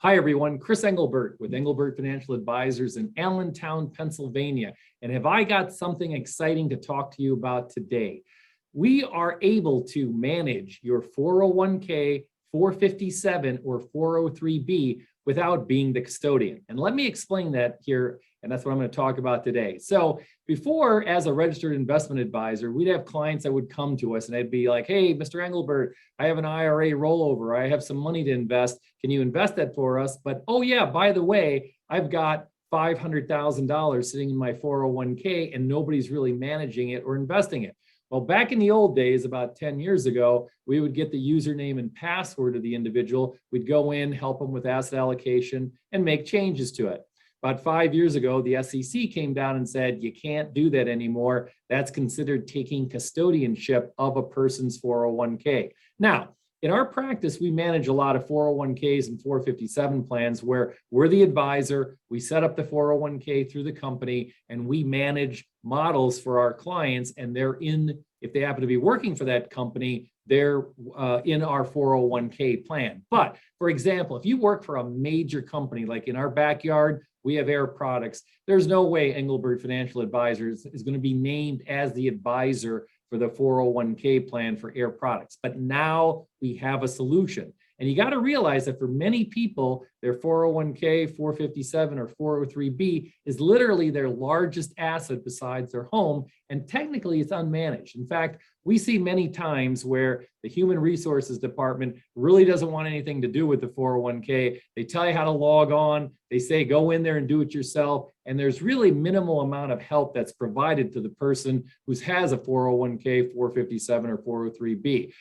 Hi, everyone. Chris Englebert with Englebert Financial Advisers in Allentown, Pennsylvania. And have I got something exciting to talk to you about today? We are able to manage your 401k, 457, or 403b without being the custodian. And let me explain that here. And that's what I'm going to talk about today. So before, as a registered investment advisor, we'd have clients that would come to us and they'd be like, hey, Mr. Englebert, I have an IRA rollover. I have some money to invest. Can you invest that for us? But, oh yeah, by the way, I've got $500,000 sitting in my 401k and nobody's really managing it or investing it. Well, back in the old days, about 10 years ago, we would get the username and password of the individual. We'd go in, help them with asset allocation, and make changes to it. About 5 years ago, the SEC came down and said, you can't do that anymore. That's considered taking custodianship of a person's 401k. Now, in our practice, we manage a lot of 401ks and 457 plans where we're the advisor. We set up the 401k through the company and we manage models for our clients. And they're in, if they happen to be working for that company, they're in our 401k plan. But for example, if you work for a major company, like in our backyard, we have Air Products. There's no way Englebert Financial Advisers is going to be named as the advisor for the 401k plan for Air Products. But now we have a solution. And you got to realize that for many people, their 401k, 457, or 403b is literally their largest asset besides their home. And technically, it's unmanaged. In fact, we see many times where the human resources department really doesn't want anything to do with the 401k. They tell you how to log on. They say, go in there and do it yourself. And there's really minimal amount of help that's provided to the person who has a 401k, 457, or 403b.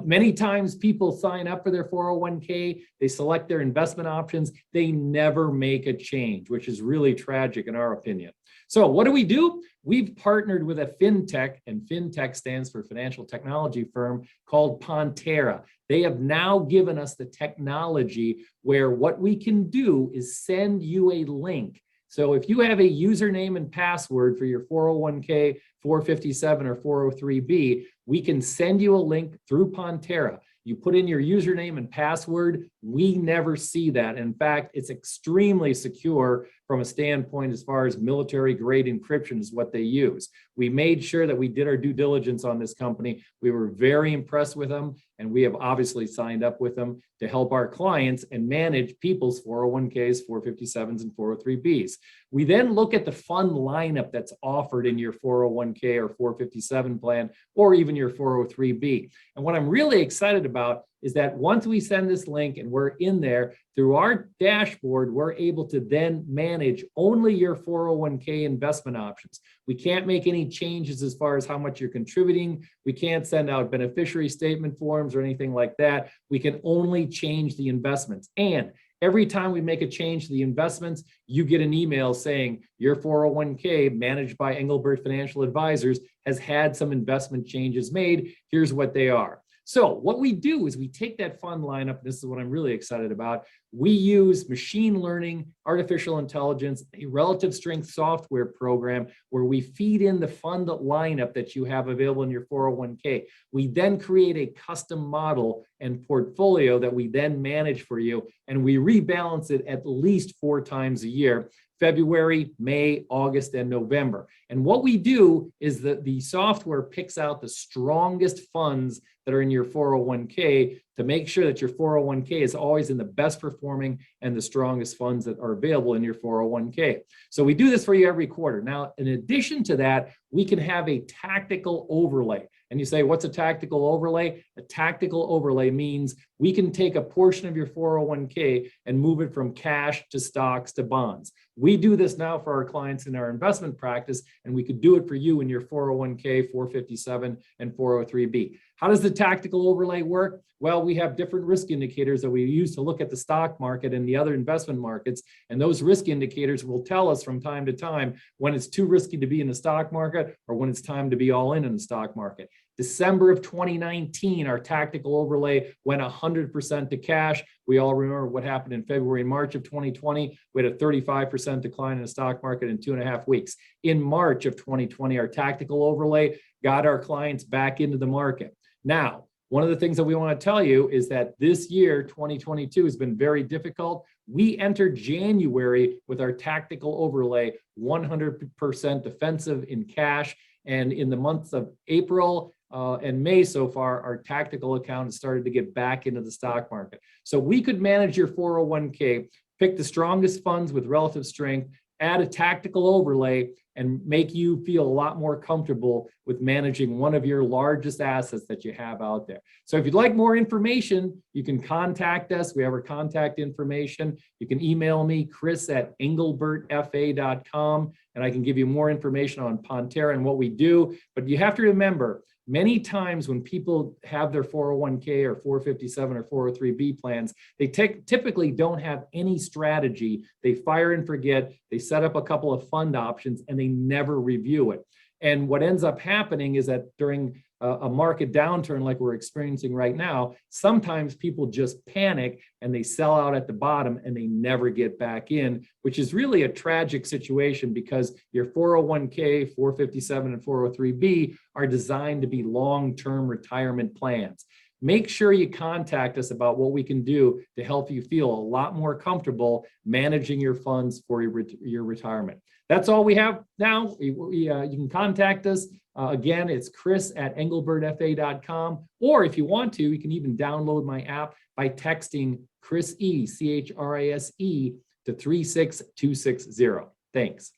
Many times people sign up for their 401k, they select their investment options, they never make a change, which is really tragic in our opinion. So what do? We've partnered with a fintech, and fintech stands for financial technology firm called Pontera. They have now given us the technology where what we can do is send you a link. So if you have a username and password for your 401k, 457, or 403b, we can send you a link through Pontera. You put in your username and password, we never see that. In fact, it's extremely secure from a standpoint as far as military grade encryption is what they use. We made sure that we did our due diligence on this company. We were very impressed with them, and we have obviously signed up with them to help our clients and manage people's 401ks, 457s, and 403bs. We then look at the fund lineup that's offered in your 401k or 457 plan, or even your 403b. And what I'm really excited about is that once we send this link and we're in there, through our dashboard, we're able to then manage only your 401k investment options. We can't make any changes as far as how much you're contributing. We can't send out beneficiary statement forms or anything like that. We can only change the investments. And every time we make a change to the investments, you get an email saying your 401k managed by Englebert Financial Advisers has had some investment changes made. Here's what they are. So what we do is we take that fund lineup. This is what I'm really excited about. We use machine learning, artificial intelligence, a relative strength software program where we feed in the fund lineup that you have available in your 401k. We then create a custom model and portfolio that we then manage for you, and we rebalance it at least 4 times a year: February, May, August, and November. And what we do is that the software picks out the strongest funds that are in your 401k to make sure that your 401k is always in the best performing and the strongest funds that are available in your 401k. So we do this for you every quarter. Now, in addition to that, we can have a tactical overlay. And you say, what's a tactical overlay? A tactical overlay means we can take a portion of your 401k and move it from cash to stocks to bonds. We do this now for our clients in our investment practice, and we could do it for you in your 401k, 457, and 403b. How does the tactical overlay work? Well, we have different risk indicators that we use to look at the stock market and the other investment markets. And those risk indicators will tell us from time to time when it's too risky to be in the stock market or when it's time to be all in the stock market. December of 2019, our tactical overlay went 100% to cash. We all remember what happened in February and March of 2020. We had a 35% decline in the stock market in 2.5 weeks. In March of 2020, our tactical overlay got our clients back into the market. Now, One of the things that we want to tell you is that this year, 2022, has been very difficult. We entered January with our tactical overlay, 100% defensive in cash. And in the months of April and May so far, our tactical account has started to get back into the stock market. So we could manage your 401k, pick the strongest funds with relative strength, add a tactical overlay, and make you feel a lot more comfortable with managing one of your largest assets that you have out there. So if you'd like more information, you can contact us. We have our contact information. You can email me, chris@englebertfa.com, and I can give you more information on Pontera and what we do. But you have to remember, many times when people have their 401k or 457 or 403b plans, they typically don't have any strategy. They fire and forget. They set up a couple of fund options and they never review it. And what ends up happening is that during a market downturn like we're experiencing right now, sometimes people just panic and they sell out at the bottom and they never get back in, which is really a tragic situation because your 401k, 457, and 403b are designed to be long-term retirement plans. Make sure you contact us about what we can do to help you feel a lot more comfortable managing your funds for your retirement. That's all we have now. You can contact us. Again, it's chris@englebertfa.com. Or if you want to, you can even download my app by texting Chris E, CHRISE, to 36260. Thanks.